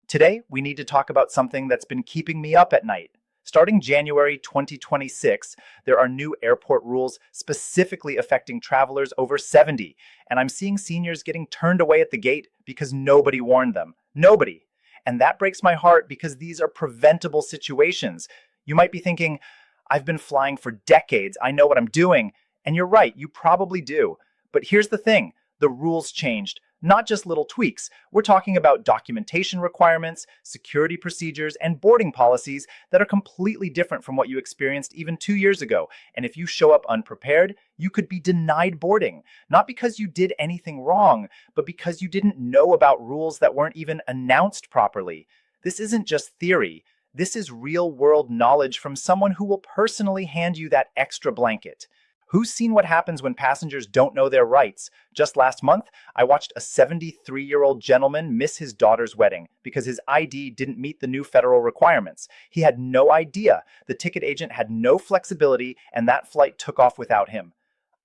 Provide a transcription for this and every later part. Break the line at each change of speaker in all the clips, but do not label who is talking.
Today, we need to talk about something that's been keeping me up at night. Starting January 2026, there are new airport rules specifically affecting travelers over 70, and I'm seeing seniors getting turned away at the gate because nobody warned them. Nobody. And that breaks my heart because these are preventable situations. You might be thinking, I've been flying for decades, I know what I'm doing. And you're right, you probably do. But here's the thing, the rules changed. Not just little tweaks. We're talking about documentation requirements, security procedures, and boarding policies that are completely different from what you experienced even 2 years ago. And if you show up unprepared, you could be denied boarding. Not because you did anything wrong, but because you didn't know about rules that weren't even announced properly. This isn't just theory. This is real-world knowledge from someone who will personally hand you that extra blanket. Who's seen what happens when passengers don't know their rights? Just last month, I watched a 73-year-old gentleman miss his daughter's wedding because his ID didn't meet the new federal requirements. He had no idea. The ticket agent had no flexibility, and that flight took off without him.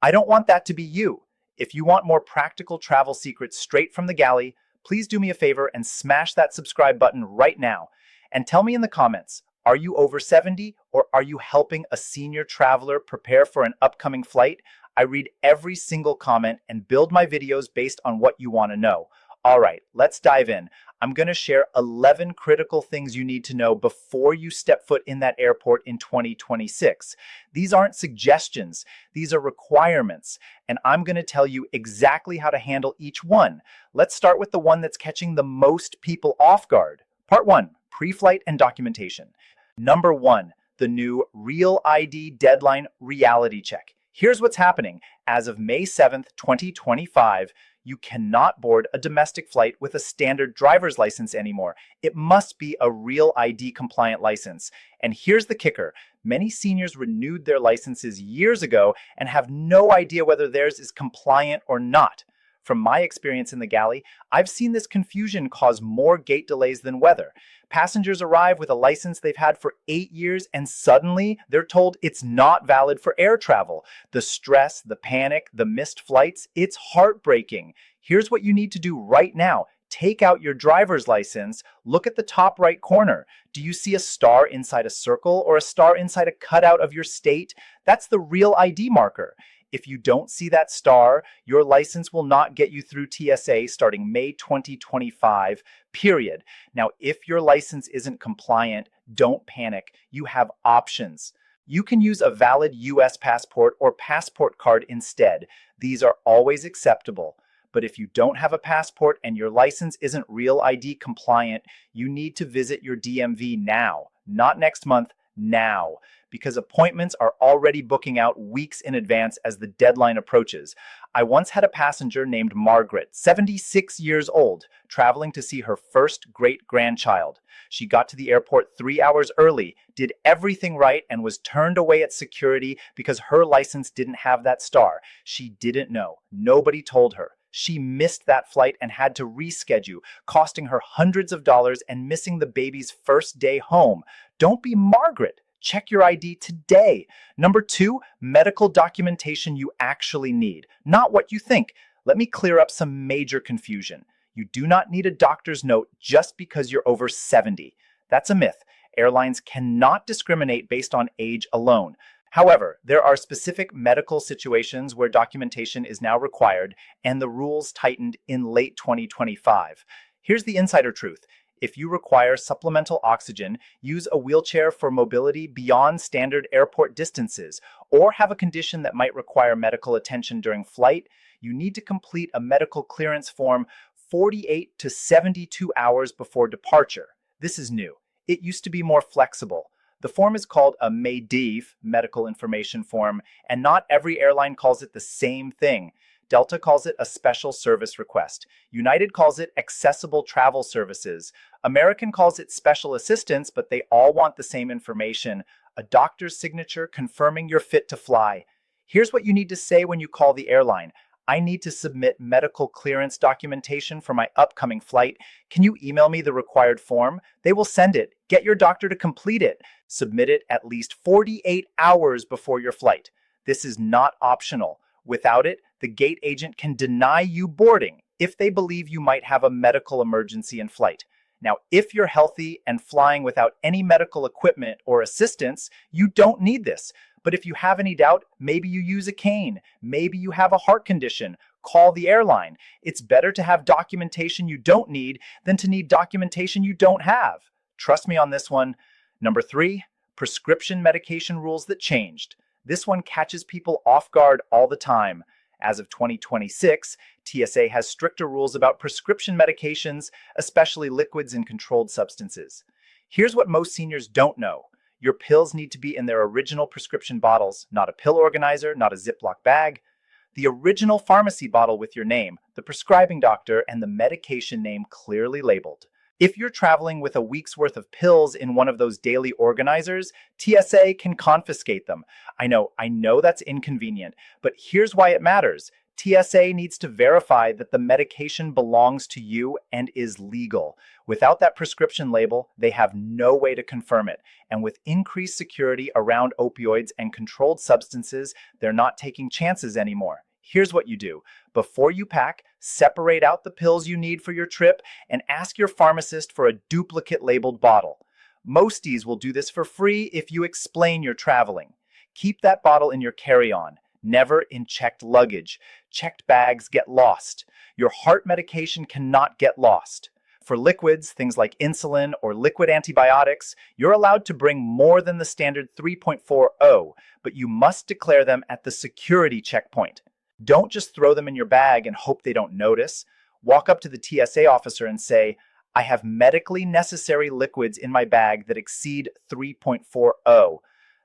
I don't want that to be you. If you want more practical travel secrets straight from the galley, please do me a favor and smash that subscribe button right now. And tell me in the comments, are you over 70 or are you helping a senior traveler prepare for an upcoming flight? I read every single comment and build my videos based on what you want to know. All right, let's dive in. I'm going to share 11 critical things you need to know before you step foot in that airport in 2026. These aren't suggestions, these are requirements, and I'm going to tell you exactly how to handle each one. Let's start with the one that's catching the most people off guard. Part 1, pre-flight and documentation. Number 1, the new Real ID Deadline Reality Check. Here's what's happening. As of May 7th, 2025, you cannot board a domestic flight with a standard driver's license anymore. It must be a Real ID compliant license. And here's the kicker. Many seniors renewed their licenses years ago and have no idea whether theirs is compliant or not. From my experience in the galley, I've seen this confusion cause more gate delays than weather. Passengers arrive with a license they've had for 8 years and suddenly they're told it's not valid for air travel. The stress, the panic, the missed flights, it's heartbreaking. Here's what you need to do right now. Take out your driver's license, look at the top right corner. Do you see a star inside a circle or a star inside a cutout of your state? That's the Real ID marker. If you don't see that star, your license will not get you through TSA starting May 2025, period. Now, if your license isn't compliant, don't panic. You have options. You can use a valid US passport or passport card instead. These are always acceptable. But if you don't have a passport and your license isn't Real ID compliant, you need to visit your DMV now, not next month, now, because appointments are already booking out weeks in advance as the deadline approaches. I once had a passenger named Margaret, 76 years old, traveling to see her first great-grandchild. She got to the airport 3 hours early, did everything right, and was turned away at security because her license didn't have that star. She didn't know. Nobody told her. She missed that flight and had to reschedule, costing her hundreds of dollars and missing the baby's first day home. Don't be Margaret. Check your ID today. Number 2, medical documentation you actually need, not what you think. Let me clear up some major confusion. You do not need a doctor's note just because you're over 70. That's a myth. Airlines cannot discriminate based on age alone. However, there are specific medical situations where documentation is now required, and the rules tightened in late 2025. Here's the insider truth. If you require supplemental oxygen, use a wheelchair for mobility beyond standard airport distances, or have a condition that might require medical attention during flight, you need to complete a medical clearance form 48 to 72 hours before departure. This is new. It used to be more flexible. The form is called a MEDIF, Medical Information Form, and not every airline calls it the same thing. Delta calls it a Special Service Request. United calls it Accessible Travel Services. American calls it Special Assistance, but they all want the same information, a doctor's signature confirming you're fit to fly. Here's what you need to say when you call the airline. I need to submit medical clearance documentation for my upcoming flight. Can you email me the required form? They will send it. Get your doctor to complete it. Submit it at least 48 hours before your flight. This is not optional. Without it, the gate agent can deny you boarding if they believe you might have a medical emergency in flight. Now, if you're healthy and flying without any medical equipment or assistance, you don't need this. But if you have any doubt, maybe you use a cane, maybe you have a heart condition, call the airline. It's better to have documentation you don't need than to need documentation you don't have. Trust me on this one. Number 3, prescription medication rules that changed. This one catches people off guard all the time. As of 2026, TSA has stricter rules about prescription medications, especially liquids and controlled substances. Here's what most seniors don't know. Your pills need to be in their original prescription bottles, not a pill organizer, not a Ziploc bag. The original pharmacy bottle with your name, the prescribing doctor, and the medication name clearly labeled. If you're traveling with a week's worth of pills in one of those daily organizers, TSA can confiscate them. I know that's inconvenient, but here's why it matters. TSA needs to verify that the medication belongs to you and is legal. Without that prescription label, they have no way to confirm it. And with increased security around opioids and controlled substances, they're not taking chances anymore. Here's what you do. Before you pack, separate out the pills you need for your trip and ask your pharmacist for a duplicate labeled bottle. Mosties will do this for free if you explain you're traveling. Keep that bottle in your carry-on, never in checked luggage. Checked bags get lost. Your heart medication cannot get lost. For liquids, things like insulin or liquid antibiotics, you're allowed to bring more than the standard 3.40, but you must declare them at the security checkpoint. Don't just throw them in your bag and hope they don't notice. Walk up to the TSA officer and say, I have medically necessary liquids in my bag that exceed 3.40.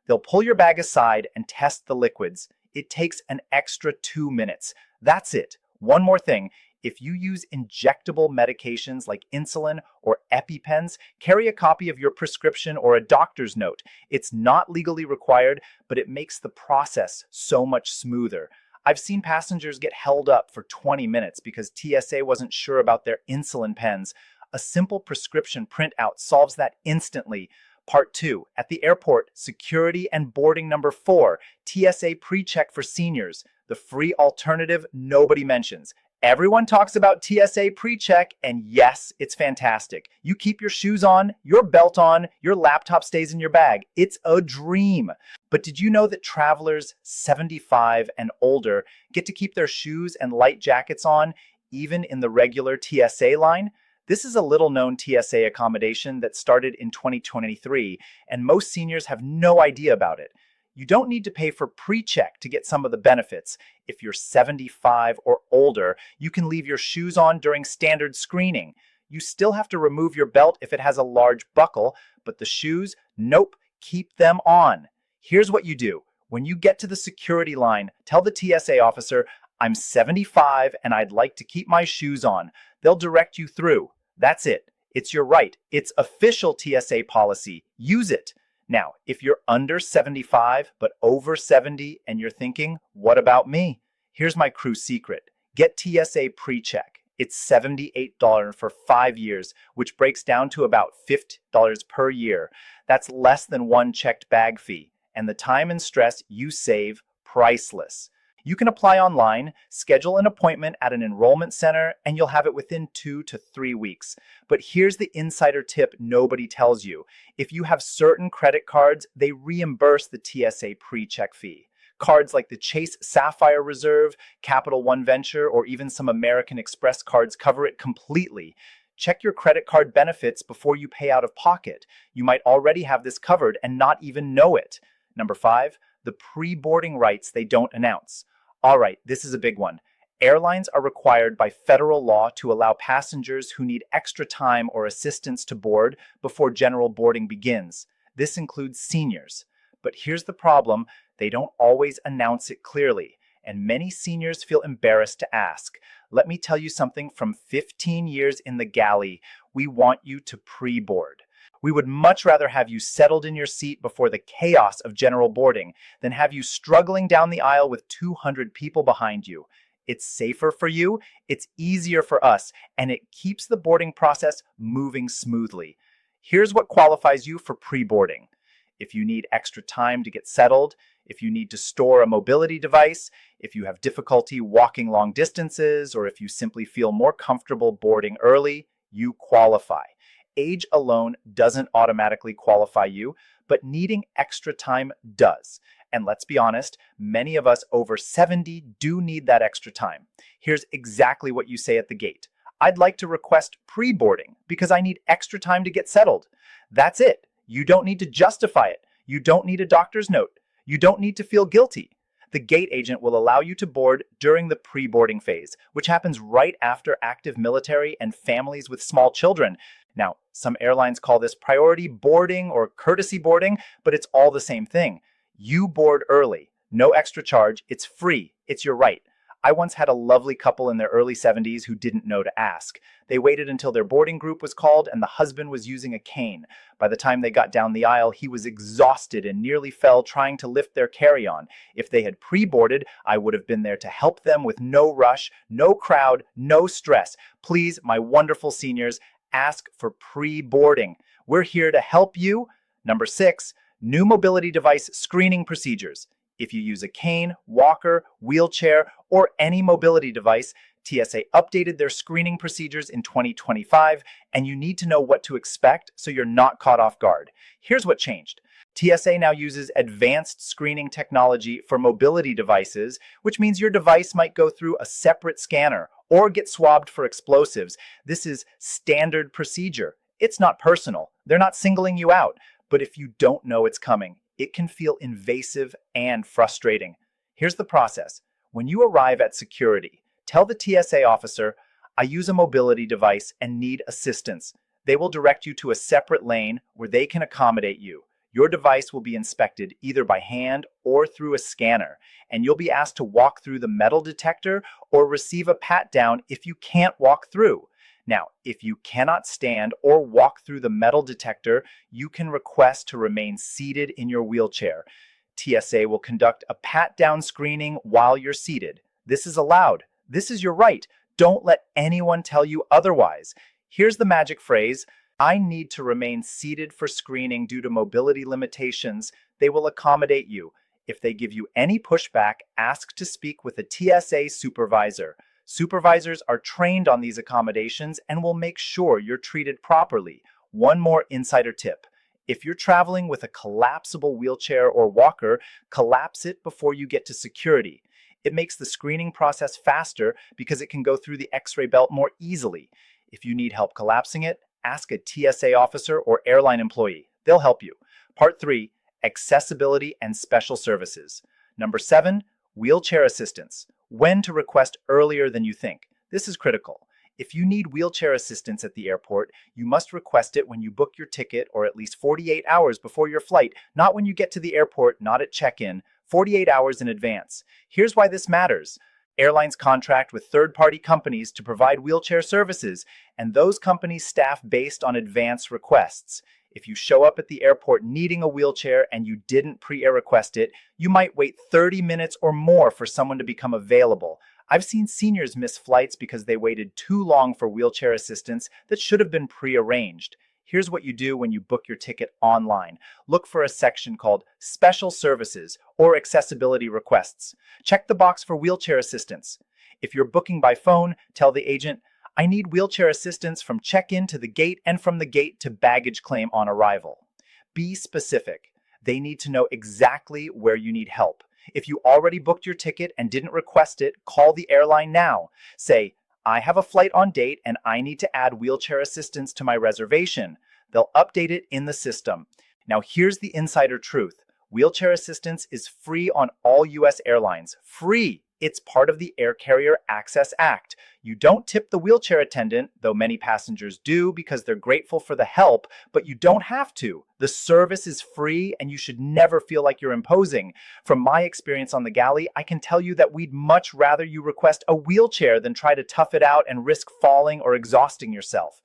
They'll pull your bag aside and test the liquids. It takes an extra 2 minutes. That's it. One more thing. If you use injectable medications like insulin or EpiPens, carry a copy of your prescription or a doctor's note. It's not legally required, but it makes the process so much smoother. I've seen passengers get held up for 20 minutes because TSA wasn't sure about their insulin pens. A simple prescription printout solves that instantly. Part 2. At the airport, security and boarding number 4, TSA pre-check for seniors, the free alternative nobody mentions. Everyone talks about TSA pre-check, and yes, it's fantastic. You keep your shoes on, your belt on, your laptop stays in your bag. It's a dream. But did you know that travelers 75 and older get to keep their shoes and light jackets on, even in the regular TSA line? This is a little-known TSA accommodation that started in 2023, and most seniors have no idea about it. You don't need to pay for pre-check to get some of the benefits. If you're 75 or older, you can leave your shoes on during standard screening. You still have to remove your belt if it has a large buckle, but the shoes, nope, keep them on. Here's what you do. When you get to the security line, tell the TSA officer, I'm 75 and I'd like to keep my shoes on. They'll direct you through. That's it. It's your right. It's official TSA policy. Use it. Now, if you're under 75 but over 70 and you're thinking, what about me? Here's my crew secret. Get TSA pre-check. It's $78 for 5 years, which breaks down to about $50 per year. That's less than one checked bag fee. And the time and stress you save, priceless. You can apply online, schedule an appointment at an enrollment center, and you'll have it within 2 to 3 weeks. But here's the insider tip nobody tells you. If you have certain credit cards, they reimburse the TSA pre-check fee. Cards like the Chase Sapphire Reserve, Capital One Venture, or even some American Express cards cover it completely. Check your credit card benefits before you pay out of pocket. You might already have this covered and not even know it. Number 5, the pre-boarding rights they don't announce. All right, this is a big one. Airlines are required by federal law to allow passengers who need extra time or assistance to board before general boarding begins. This includes seniors. But here's the problem, they don't always announce it clearly, and many seniors feel embarrassed to ask. Let me tell you something from 15 years in the galley, we want you to pre-board. We would much rather have you settled in your seat before the chaos of general boarding than have you struggling down the aisle with 200 people behind you. It's safer for you, it's easier for us, and it keeps the boarding process moving smoothly. Here's what qualifies you for pre-boarding. If you need extra time to get settled, if you need to store a mobility device, if you have difficulty walking long distances, or if you simply feel more comfortable boarding early, you qualify. Age alone doesn't automatically qualify you, but needing extra time does. And let's be honest, many of us over 70 do need that extra time. Here's exactly what you say at the gate. I'd like to request pre-boarding because I need extra time to get settled. That's it. You don't need to justify it. You don't need a doctor's note. You don't need to feel guilty. The gate agent will allow you to board during the pre-boarding phase, which happens right after active military and families with small children. Now, some airlines call this priority boarding or courtesy boarding, but it's all the same thing. You board early. No extra charge. It's free. It's your right. I once had a lovely couple in their early 70s who didn't know to ask. They waited until their boarding group was called and the husband was using a cane. By the time they got down the aisle, he was exhausted and nearly fell trying to lift their carry-on. If they had pre-boarded, I would have been there to help them with no rush, no crowd, no stress. Please, my wonderful seniors, ask for pre-boarding. We're here to help you. Number 6, new mobility device screening procedures. If you use a cane, walker, wheelchair, or any mobility device, TSA updated their screening procedures in 2025, and you need to know what to expect so you're not caught off guard. Here's what changed. TSA now uses advanced screening technology for mobility devices, which means your device might go through a separate scanner or get swabbed for explosives. This is standard procedure. It's not personal. They're not singling you out. But if you don't know it's coming, it can feel invasive and frustrating. Here's the process. When you arrive at security, tell the TSA officer, I use a mobility device and need assistance. They will direct you to a separate lane where they can accommodate you. Your device will be inspected either by hand or through a scanner, and you'll be asked to walk through the metal detector or receive a pat-down if you can't walk through. Now, if you cannot stand or walk through the metal detector, you can request to remain seated in your wheelchair. TSA will conduct a pat-down screening while you're seated. This is allowed. This is your right. Don't let anyone tell you otherwise. Here's the magic phrase. I need to remain seated for screening due to mobility limitations. They will accommodate you. If they give you any pushback, ask to speak with a TSA supervisor. Supervisors are trained on these accommodations and will make sure you're treated properly. One more insider tip. If you're traveling with a collapsible wheelchair or walker, collapse it before you get to security. It makes the screening process faster because it can go through the X-ray belt more easily. If you need help collapsing it, ask a TSA officer or airline employee. They'll help you. Part 3, accessibility and special services. Number 7, wheelchair assistance. When to request earlier than you think. This is critical. If you need wheelchair assistance at the airport, you must request it when you book your ticket or at least 48 hours before your flight, not when you get to the airport, not at check-in, 48 hours in advance. Here's why this matters. Airlines contract with third-party companies to provide wheelchair services, and those companies staff based on advance requests. If you show up at the airport needing a wheelchair and you didn't pre-air request it, you might wait 30 minutes or more for someone to become available. I've seen seniors miss flights because they waited too long for wheelchair assistance that should have been pre-arranged. Here's what you do when you book your ticket online. Look for a section called Special Services or Accessibility Requests. Check the box for wheelchair assistance. If you're booking by phone, tell the agent, I need wheelchair assistance from check-in to the gate and from the gate to baggage claim on arrival. Be specific. They need to know exactly where you need help. If you already booked your ticket and didn't request it, call the airline now. Say, I have a flight on date and I need to add wheelchair assistance to my reservation. They'll update it in the system. Now here's the insider truth. Wheelchair assistance is free on all U.S. airlines. Free! It's part of the Air Carrier Access Act. You don't tip the wheelchair attendant, though many passengers do because they're grateful for the help, but you don't have to. The service is free and you should never feel like you're imposing. From my experience on the galley, I can tell you that we'd much rather you request a wheelchair than try to tough it out and risk falling or exhausting yourself.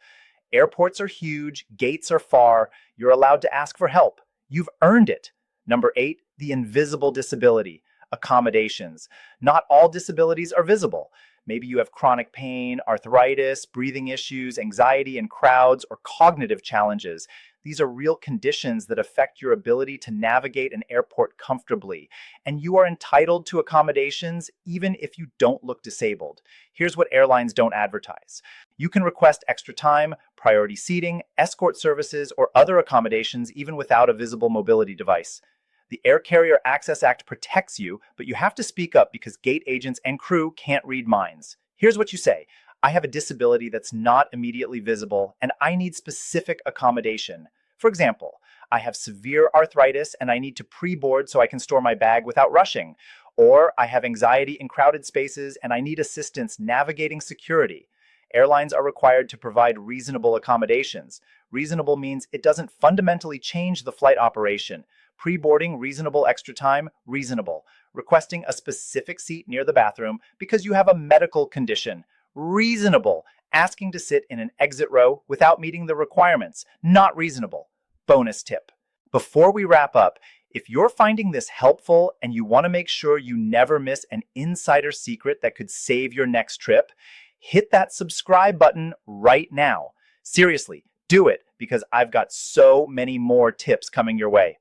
Airports are huge, gates are far, you're allowed to ask for help. You've earned it. Number 8, the invisible disability. Accommodations. Not all disabilities are visible. Maybe you have chronic pain, arthritis, breathing issues, anxiety in crowds, or cognitive challenges. These are real conditions that affect your ability to navigate an airport comfortably, and you are entitled to accommodations even if you don't look disabled. Here's what airlines don't advertise. You can request extra time, priority seating, escort services, or other accommodations even without a visible mobility device. The Air Carrier Access Act protects you, but you have to speak up because gate agents and crew can't read minds. Here's what you say: I have a disability that's not immediately visible, and I need specific accommodation. For example, I have severe arthritis and I need to pre-board so I can store my bag without rushing. Or I have anxiety in crowded spaces and I need assistance navigating security. Airlines are required to provide reasonable accommodations. Reasonable means it doesn't fundamentally change the flight operation. Pre-boarding, reasonable extra time, reasonable. Requesting a specific seat near the bathroom because you have a medical condition, reasonable. Asking to sit in an exit row without meeting the requirements, not reasonable. Bonus tip. Before we wrap up, if you're finding this helpful and you want to make sure you never miss an insider secret that could save your next trip, hit that subscribe button right now. Seriously, do it because I've got so many more tips coming your way.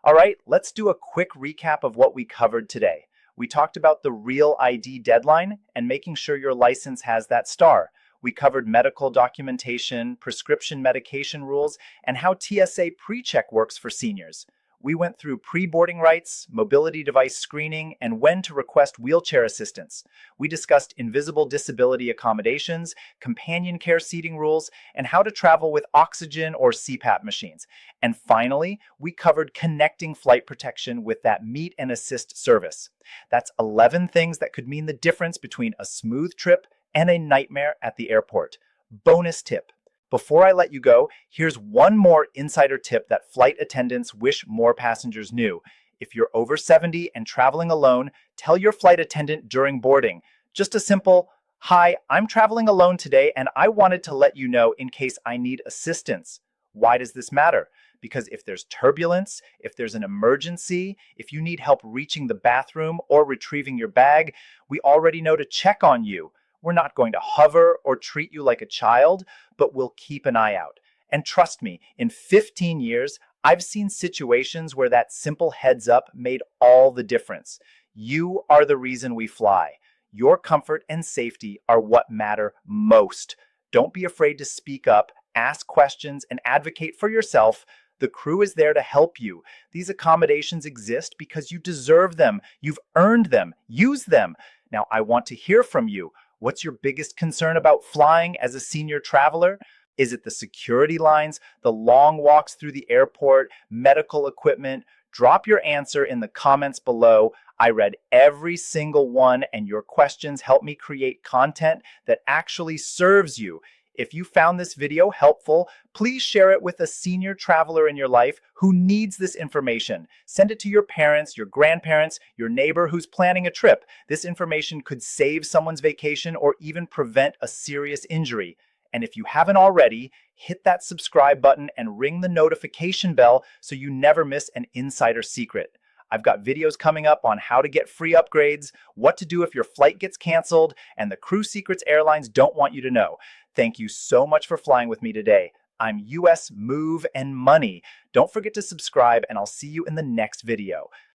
All right, let's do a quick recap of what we covered today. We talked about the Real ID deadline and making sure your license has that star. We covered medical documentation, prescription medication rules, and how TSA PreCheck works for seniors. We went through pre-boarding rights, mobility device screening, and when to request wheelchair assistance. We discussed invisible disability accommodations, companion care seating rules, and how to travel with oxygen or CPAP machines. And finally, we covered connecting flight protection with that meet and assist service. That's 11 things that could mean the difference between a smooth trip and a nightmare at the airport. Bonus tip. Before I let you go, here's one more insider tip that flight attendants wish more passengers knew. If you're over 70 and traveling alone, tell your flight attendant during boarding. Just a simple, "Hi, I'm traveling alone today and I wanted to let you know in case I need assistance." Why does this matter? Because if there's turbulence, if there's an emergency, if you need help reaching the bathroom or retrieving your bag, we already know to check on you. We're not going to hover or treat you like a child, but we'll keep an eye out. And trust me, in 15 years, I've seen situations where that simple heads up made all the difference. You are the reason we fly. Your comfort and safety are what matter most. Don't be afraid to speak up, ask questions, and advocate for yourself. The crew is there to help you. These accommodations exist because you deserve them. You've earned them. Use them. Now, I want to hear from you. What's your biggest concern about flying as a senior traveler? Is it the security lines, the long walks through the airport, medical equipment? Drop your answer in the comments below. I read every single one, and your questions help me create content that actually serves you. If you found this video helpful, please share it with a senior traveler in your life who needs this information. Send it to your parents, your grandparents, your neighbor who's planning a trip. This information could save someone's vacation or even prevent a serious injury. And if you haven't already, hit that subscribe button and ring the notification bell so you never miss an insider secret. I've got videos coming up on how to get free upgrades, what to do if your flight gets canceled, and the crew secrets airlines don't want you to know. Thank you so much for flying with me today. I'm US Move and Money. Don't forget to subscribe, and I'll see you in the next video.